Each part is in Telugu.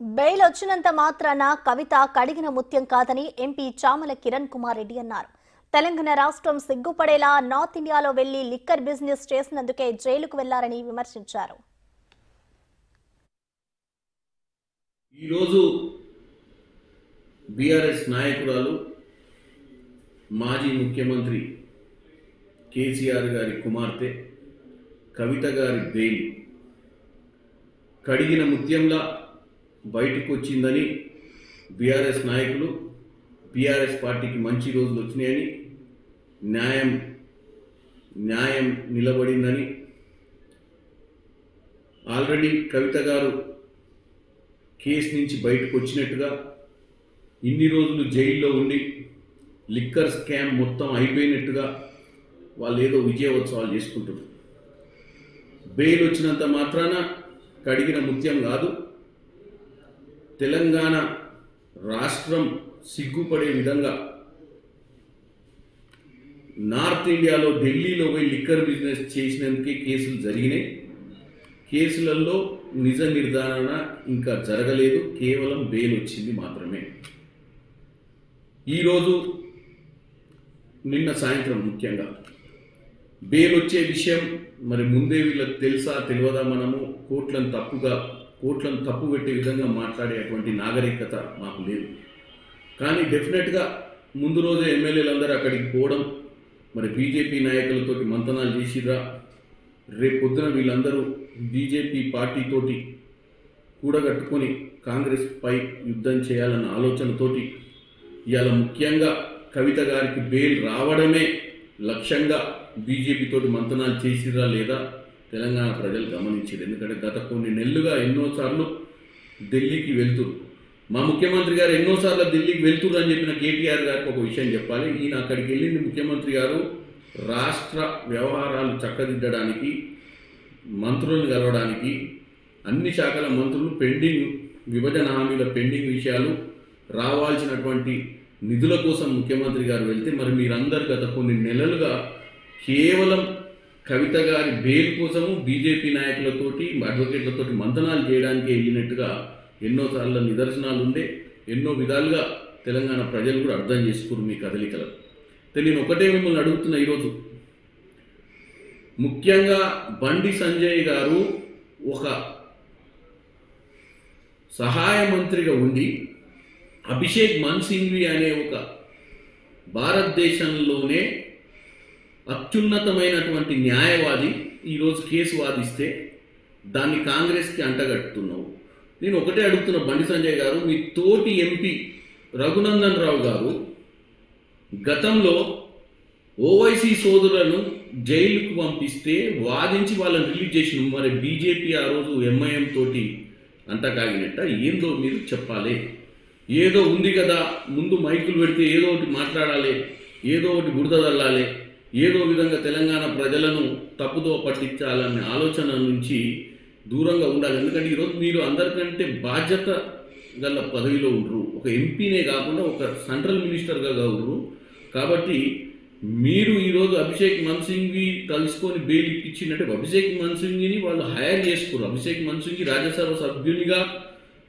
బెయిల్ వచ్చినంత మాత్రాన కవిత కడిగిన ముత్యం కాదని ఎంపీ చామల కిరణ్ కుమార్ రెడ్డి అన్నారు. తెలంగాణ రాష్ట్రం సిగ్గుపడేలా నార్త్ ఇండియాలో వెళ్లి లిక్కర్ బిజినెస్ చేసినందుకే జైలుకు వెళ్లారని విమర్శించారు. ఈరోజు బీఆర్ఎస్ నాయకురాలు మాజీ ముఖ్యమంత్రి కేసీఆర్ గారి కుమార్తె కవిత గారి బెయిల్ కడిగిన ముత్యంలా బయటకు వచ్చిందని బీఆర్ఎస్ నాయకులు బీఆర్ఎస్ పార్టీకి మంచి రోజులు వచ్చినాయని న్యాయం నిలబడిందని ఆల్రెడీ కవిత గారు కేసు నుంచి బయటకు వచ్చినట్టుగా ఇన్ని రోజులు జైల్లో ఉండి లిక్కర్ స్కామ్ మొత్తం అయిపోయినట్టుగా వాళ్ళు ఏదో విజయోత్సవాలు చేసుకుంటారు. బెయిల్ వచ్చినంత మాత్రాన కడిగిన ముత్యం కాదు. తెలంగాణ రాష్ట్రం సిగ్గుపడే విధంగా నార్త్ ఇండియాలో ఢిల్లీలో పోయి లిక్కర్ బిజినెస్ చేసినందుకే కేసులు జరిగినాయి. కేసులలో నిజ నిర్ధారణ ఇంకా జరగలేదు, కేవలం బెయిల్ వచ్చింది మాత్రమే. ఈరోజు నిన్న సాయంత్రం ముఖ్యంగా బెయిల్ వచ్చే విషయం మరి ముందే వీళ్ళకి తెలుసా తెలియదా? మనము కోట్లను తప్పు పెట్టే విధంగా మాట్లాడేటువంటి నాగరికత మాకు లేదు. కానీ డెఫినెట్గా ముందు రోజే ఎమ్మెల్యేలందరూ అక్కడికి పోవడం, మరి బీజేపీ నాయకులతో మంతనాలు చేసిరా, రేపు పొద్దున వీళ్ళందరూ బీజేపీ పార్టీతోటి కూడగట్టుకొని కాంగ్రెస్ పై యుద్ధం చేయాలన్న ఆలోచనతోటి ఇవాళ ముఖ్యంగా కవిత గారికి బెయిల్ రావడమే లక్ష్యంగా బీజేపీతోటి మంతనాలు చేసిరా లేదా తెలంగాణ ప్రజలు గమనించారు. ఎందుకంటే గత కొన్ని నెలలుగా ఎన్నోసార్లు ఢిల్లీకి వెళ్తురు. మా ముఖ్యమంత్రి గారు ఎన్నోసార్లు ఢిల్లీకి వెళ్తురు అని చెప్పిన కేటీఆర్ గారికి ఒక విషయం చెప్పాలి. ఈయన అక్కడికి వెళ్ళింది ముఖ్యమంత్రి గారు రాష్ట్ర వ్యవహారాలు చక్కదిద్దడానికి, మంత్రులను కలవడానికి, అన్ని శాఖల మంత్రులు విభజన హామీల పెండింగ్ విషయాలు, రావాల్సినటువంటి నిధుల కోసం ముఖ్యమంత్రి గారు వెళ్తే మరి మీరందరూ గత కొన్ని నెలలుగా కేవలం కవిత గారి బెయిల్ కోసము బీజేపీ నాయకులతోటి అడ్వకేట్లతోటి మంతనాలు చేయడానికి వెళ్ళినట్టుగా ఎన్నోసార్లు నిదర్శనాలు ఉండే, ఎన్నో విధాలుగా తెలంగాణ ప్రజలు కూడా అర్థం చేసుకున్నారు మీ కదలికలు. నేను ఒకటే మిమ్మల్ని అడుగుతున్నా, ఈరోజు ముఖ్యంగా బండి సంజయ్ గారు ఒక సహాయ మంత్రిగా ఉండి అభిషేక్ మను సింఘ్వి అనే ఒక భారతదేశంలోనే అత్యున్నతమైనటువంటి న్యాయవాది ఈరోజు కేసు వాదిస్తే దాన్ని కాంగ్రెస్కి అంటగట్టుతున్నావు. నేను ఒకటే అడుగుతున్న బండి సంజయ్ గారు, మీ తోటి ఎంపీ రఘునందన్ రావు గారు గతంలో ఓవైసీ సోదరులను జైలుకు పంపిస్తే వాదించి వాళ్ళని రిలీజ్ చేసిన మరి బీజేపీ ఆ రోజు ఎంఐఎం తోటి అంటకాగినట్ట ఏందో మీరు చెప్పాలి. ఏదో ఉంది కదా, ముందు మైకులు పెడితే ఏదో ఒకటి మాట్లాడాలి, ఏదో ఒకటి బురద చల్లాలి, ఏదో విధంగా తెలంగాణ ప్రజలను తప్పుదో పట్టించాలనే ఆలోచన నుంచి దూరంగా ఉండాలి. ఎందుకంటే ఈరోజు మీరు అందరికంటే బాధ్యత గల పదవిలో ఉండరు, ఒక ఎంపీనే కాకుండా ఒక సెంట్రల్ మినిస్టర్గా ఉండరు. కాబట్టి మీరు ఈరోజు అభిషేక్ మను సింఘ్వి కలుసుకొని బెయిల్ ఇప్పించినట్టే అభిషేక్ మను సింఘ్విని వాళ్ళు హైర్ చేసుకున్నారు. అభిషేక్ మను సింఘ్వి రాజ్యసభ సభ్యునిగా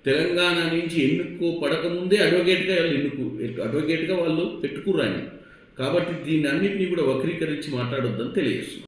తెలంగాణ నుంచి ఎన్నుకోపడకముందే అడ్వకేట్గా వాళ్ళు పెట్టుకుర్రు ఆయన. కాబట్టి దీన్ని అన్నింటినీ కూడా వక్రీకరించి మాట్లాడొద్దని తెలియజేస్తున్నారు.